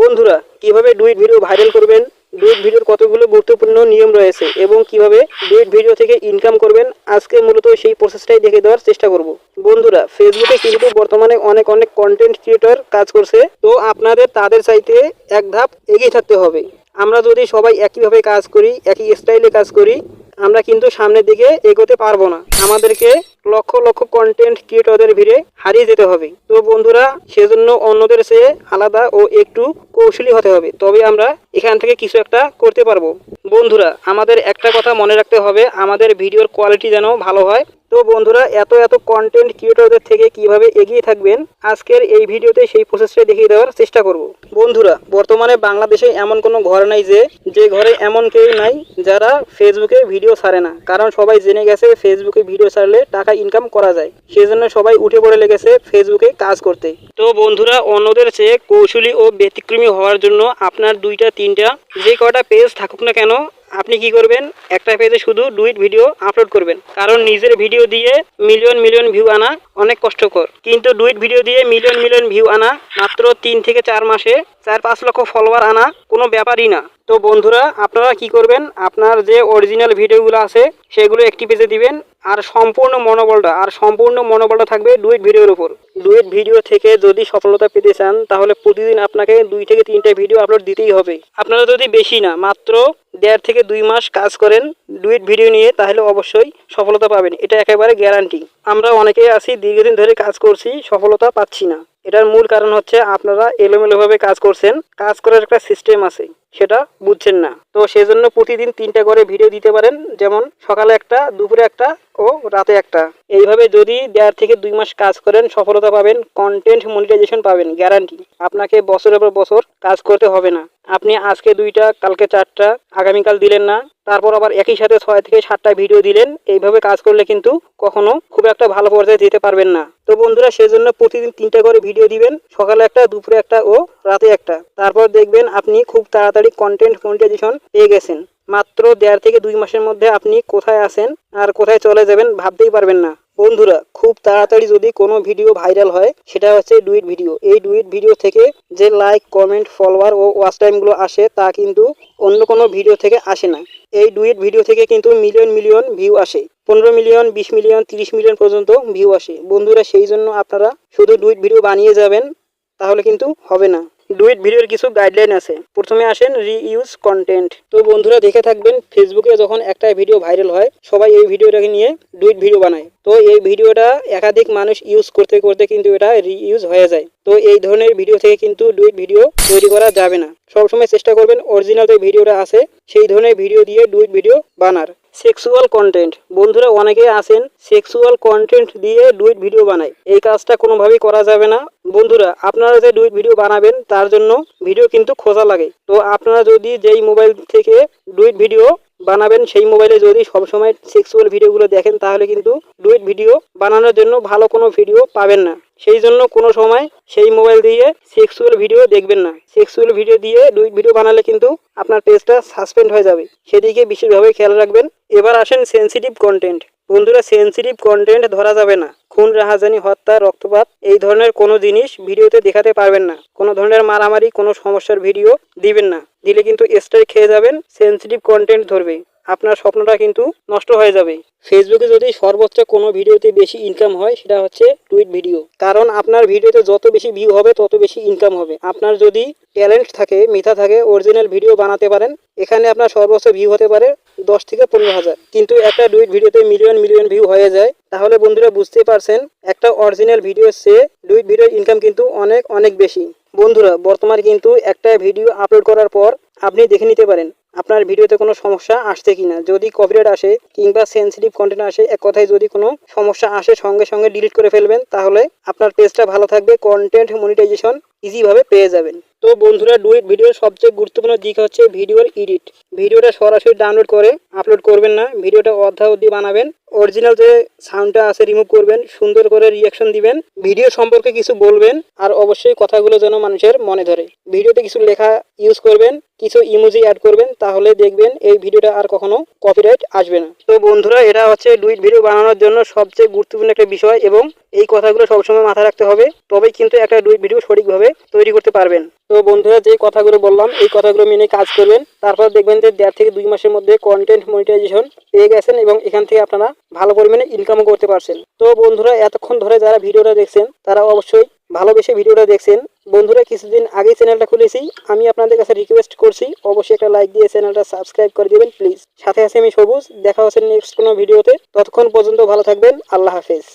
বন্ধুরা, কিভাবে ডুইট video viral করবেন, ডুইট ভিডিওর কতগুলো গুরুত্বপূর্ণ নিয়ম রয়েছে এবং কিভাবে ডুইট ভিডিও থেকে ইনকাম করবেন, আজকে মূলত সেই প্রসেসটাই দেখে দেওয়ার চেষ্টা করব। বন্ধুরা, ফেসবুকে কিন্তু বর্তমানে অনেক অনেক কন্টেন্ট ক্রিয়েটর কাজ করছে, তো আপনাদের তাদের চাইতে এক ধাপ এগিয়ে থাকতে হবে। আমরা যদি সবাই একইভাবে কাজ করি, একই স্টাইলে কাজ করি, আমরা কিন্তু সামনের দিকে এগোতে পারবো না। আমাদেরকে লক্ষ লক্ষ কন্টেন্ট ক্রিয়েটরদের ভিড়ে হারিয়ে যেতে হবে। তো বন্ধুরা, সেজন্য অন্যদের চেয়ে আলাদা ও একটু কৌশলী হতে হবে, তবে আমরা এখান থেকে কিছু একটা করতে পারবো। বন্ধুরা, আমাদের একটা কথা মনে রাখতে হবে, আমাদের ভিডিওর কোয়ালিটি যেন ভালো হয়। তো বন্ধুরা, এত এত কন্টেন্ট ক্রিয়েটরদের থেকে কিভাবে এগিয়ে থাকবেন, আজকের এই ভিডিওতে সেই প্রসেসটা দেখিয়ে দেওয়ার চেষ্টা করব। বন্ধুরা, বর্তমানে বাংলাদেশে এমন কোনো ঘর নাই যে ঘরে এমন কেউ নাই যারা ফেসবুকে ভিডিও ছাড়ে না, কারণ সবাই জেনে গেছে ফেসবুকে ভিডিও ছাড়লে টাকা ইনকাম করা যায়। সেজন্য সবাই উঠে পড়ে লেগেছে ফেসবুকে কাজ করতে। তো বন্ধুরা, অন্যদের চেয়ে কৌশলী ও ব্যতিক্রমী হওয়ার জন্য আপনার দুইটা তিনটা যে কটা পেজ থাকুক না কেন, আপনি কি করবেন, একটা পেজে শুধু ডুইট ভিডিও আপলোড করবেন। কারণ নিজের ভিডিও দিয়ে মিলিয়ন মিলিয়ন ভিউ আনা অনেক কষ্টকর, কিন্তু ডুইট ভিডিও দিয়ে মিলিয়ন মিলিয়ন ভিউ আনা মাত্র 3 থেকে 4 মাসে 4-5 লক্ষ ফলোয়ার আনা কোনো ব্যাপারই না। তো বন্ধুরা, আপনারা কি করবেন, আপনার যে অরিজিনাল ভিডিওগুলো আছে সেগুলো একটি পেজে দিবেন, আর সম্পূর্ণ মনোবলটা থাকবে ডুইট ভিডিওর উপর। ডুইট ভিডিও থেকে যদি সফলতা পেতে চান, তাহলে প্রতিদিন আপনাকে 2 থেকে 3টা ভিডিও আপলোড দিতেই হবে। আপনারা যদি বেশি না, মাত্র 1.5 থেকে 2 মাস কাজ করেন ডুইট ভিডিও নিয়ে, তাহলে অবশ্যই সফলতা পাবেন, এটা একেবারে গ্যারান্টি। আমরা অনেকেই আছি দীর্ঘদিন ধরে কাজ করছি, সফলতা পাচ্ছি না। এটার মূল কারণ হচ্ছে আপনারা এলোমেলোভাবে কাজ করছেন, কাজ করার একটা সিস্টেম আছে, সেটা বুঝছেন না। তো সেজন্য প্রতিদিন 3টা করে ভিডিও দিতে পারেন, যেমন সকালে একটা, দুপুরে একটা ও রাতে একটা। এইভাবে যদি 1.5 থেকে 2 মাস কাজ করেন, সফলতা পাবেন, কন্টেন্ট মনিটাইজেশন পাবেন, গ্যারান্টি। আপনাকে বছরের পর বছর কাজ করতে হবে না। আপনি আজকে 2টা, কালকে 4টা, আগামীকাল দিলেন না, তারপর আবার একই সাথে 6 থেকে 7টা ভিডিও দিলেন। এইভাবে কাজ করলে কিন্তু কখনো খুব একটা ভালো পর্যায়ে যেতে পারবেন না। তো বন্ধুরা, সেজন্য প্রতিদিন 3টা করে ভিডিও দিবেন, সকালে একটা, দুপুরে একটা ও রাতে একটা। তারপর দেখবেন আপনি খুব তাড়াতাড়ি কন্টেন্ট মনিটাইজেশন পেয়ে গেছেন। মাত্র 1.5 থেকে 2 মাসের মধ্যে আপনি কোথায় আছেন আর কোথায় চলে যাবেন ভাবতেই পারবেন না। বন্ধুরা, খুব তাড়াতাড়ি যদি কোনো ভিডিও ভাইরাল হয়, সেটা হচ্ছে ডুইট ভিডিও। এই ডুইট ভিডিও থেকে যে লাইক, কমেন্ট, ফলোয়ার ও ওয়াচ টাইমগুলো আসে, তা কিন্তু অন্য কোনো ভিডিও থেকে আসে না। এই ডুইট ভিডিও থেকে কিন্তু মিলিয়ন মিলিয়ন ভিউ আসে, 15 মিলিয়ন, 20 মিলিয়ন, 30 মিলিয়ন পর্যন্ত ভিউ আসে। বন্ধুরা, সেই জন্য আপনারা শুধু ডুইট ভিডিও বানিয়ে যাবেন তাহলে কিন্তু হবে না। ডুইট ভিডিওর কিছু গাইডলাইন আছে। প্রথমে আসেন রিইউজ কন্টেন্ট। তো বন্ধুরা, দেখে থাকবেন ফেসবুকে যখন একটা ভিডিও ভাইরাল হয়, সবাই এই ভিডিওটাকে নিয়ে ডুইট ভিডিও বানায়। তো এই ভিডিওটা একাধিক মানুষ ইউজ করতে করতে কিন্তু এটা রিইউজ হয়ে যায়। তো এই ধরনের ভিডিও থেকে কিন্তু ডুইট ভিডিও তৈরি করা যাবে না। সবসময় চেষ্টা করবেন অরিজিনাল যে ভিডিওটা আছে সেই ধরনের ভিডিও দিয়ে ডুইট ভিডিও বানার। Sexual content. বন্ধুরা, অনেকে আছেন সেক্সুয়াল কন্টেন্ট দিয়ে ডুইট ভিডিও বানায়, এই কাজটা কোনোভাবেই করা যাবে না। বন্ধুরা, আপনারা যে ডুইট ভিডিও বানাবেন তার জন্য ভিডিও কিন্তু খোঁজা লাগে। তো আপনারা যদি যেই মোবাইল থেকে ডুইট ভিডিও বানাবেন সেই মোবাইলে যদি সবসময় সেক্সুয়াল ভিডিওগুলো দেখেন, তাহলে কিন্তু ডুইট ভিডিও বানানোর জন্য ভালো কোনো ভিডিও পাবেন না। সেই জন্য কোনো সময় সেই মোবাইল দিয়ে সেক্সুয়াল ভিডিও দেখবেন না। সেক্সুয়াল ভিডিও দিয়ে ডুইট ভিডিও বানালে কিন্তু আপনার পেজটা সাসপেন্ড হয়ে যাবে, সেদিকে বিশেষভাবে খেয়াল রাখবেন। এবার আসেন সেনসিটিভ কন্টেন্ট। বন্ধুরা, সেনসিটিভ কন্টেন্ট ধরা যাবে না। খুন, রাহাজানি, হত্যা, রক্তপাত এই ধরনের কোনো জিনিস ভিডিওতে দেখাতে পারবেন না। কোনো ধরনের মারামারি, কোনো সমস্যার ভিডিও দিবেন না, দিলে কিন্তু স্ট্রাইক খেয়ে যাবেন, সেনসিটিভ কন্টেন্ট ধরবে, আপনার স্বপ্নটা কিন্তু নষ্ট হয়ে যাবে। ফেসবুকে যদি সর্বোচ্চ কোনো ভিডিওতে বেশি ইনকাম হয়, সেটা হচ্ছে টুইট ভিডিও। কারণ আপনার ভিডিওতে যত বেশি ভিউ হবে তত বেশি ইনকাম হবে। আপনার যদি ট্যালেন্ট থাকে, মেধা থাকে, অরিজিনাল ভিডিও বানাতে পারেন, এখানে আপনার সর্বোচ্চ ভিউ হতে পারে 10 থেকে 15 হাজার। কিন্তু একটা ডুইট ভিডিওতে মিলিয়ন মিলিয়ন ভিউ হয়ে যায়, তাহলে বন্ধুরা বুঝতে পারছেন একটা অরিজিনাল ভিডিওর চেয়ে ডুইট ভিডিওর ইনকাম কিন্তু অনেক অনেক বেশি। বন্ধুরা, বর্তমানে কিন্তু একটা ভিডিও আপলোড করার পর আপনি দেখে নিতে পারেন আপনার ভিডিওতে কোনো সমস্যা আসছে কিনা। যদি কপিরাইট আসে কিংবা সেনসিটিভ কন্টেন্ট আসে, এক কথায় যদি কোনো সমস্যা আসে, সঙ্গে সঙ্গে ডিলিট করে ফেলবেন, তাহলে আপনার পেজটা ভালো থাকবে, কন্টেন্ট মনিটাইজেশন ইজিভাবে পেয়ে যাবেন। তো বন্ধুরা, ডুইট ভিডিওর সবচেয়ে গুরুত্বপূর্ণ দিক হচ্ছে ভিডিওর এডিট। ভিডিওটা সরাসরি ডাউনলোড করে আপলোড করবেন না, ভিডিওটা অর্ধা অবধি বানাবেন, অরিজিনাল যে সাউন্ডটা আছে রিমুভ করবেন, সুন্দর করে রিয়াকশন দিবেন, ভিডিও সম্পর্কে কিছু বলবেন, আর অবশ্যই কথাগুলো যেন মানুষের মনে ধরে। ভিডিওতে কিছু লেখা ইউজ করবেন, কিছু ইমোজি অ্যাড করবেন, তাহলে দেখবেন এই ভিডিওটা আর কখনো কপিরাইট আসবে না। তো বন্ধুরা, এটা হচ্ছে ডুইট ভিডিও বানানোর জন্য সবচেয়ে গুরুত্বপূর্ণ একটা বিষয়, এবং এই কথাগুলো সবসময় মাথায় রাখতে হবে, তবেই কিন্তু একটা ডুইট ভিডিও সঠিকভাবে তৈরি করতে পারবেন। তো বন্ধুরা, যে কথাগুলো বললাম এই কথাগুলো মেনে কাজ করবেন, তারপর দেখবেন যে 1.5 থেকে 2 মাসের মধ্যে কন্টেন্ট মনিটাইজেশন পেয়ে গেছেন, এবং এখান থেকে আপনারা ভালো পরিমাণে ইনকামও করতে পারছেন। তো বন্ধুরা, এতক্ষণ ধরে যারা ভিডিওটা দেখছেন তারা অবশ্যই ভালোবেসে ভিডিওটা দেখছেন। বন্ধুরা, কিছুদিন আগেই চ্যানেলটা খুলেছি, আমি আপনাদের কাছে রিকোয়েস্ট করছি অবশ্যই একটা লাইক দিয়ে চ্যানেলটা সাবস্ক্রাইব করে দিবেন প্লিজ। সাথে আছে আমি সবুজ। দেখা হচ্ছে নেক্সট কোনো ভিডিওতে। ততক্ষণ পর্যন্ত ভালো থাকবেন। আল্লাহ হাফেজ।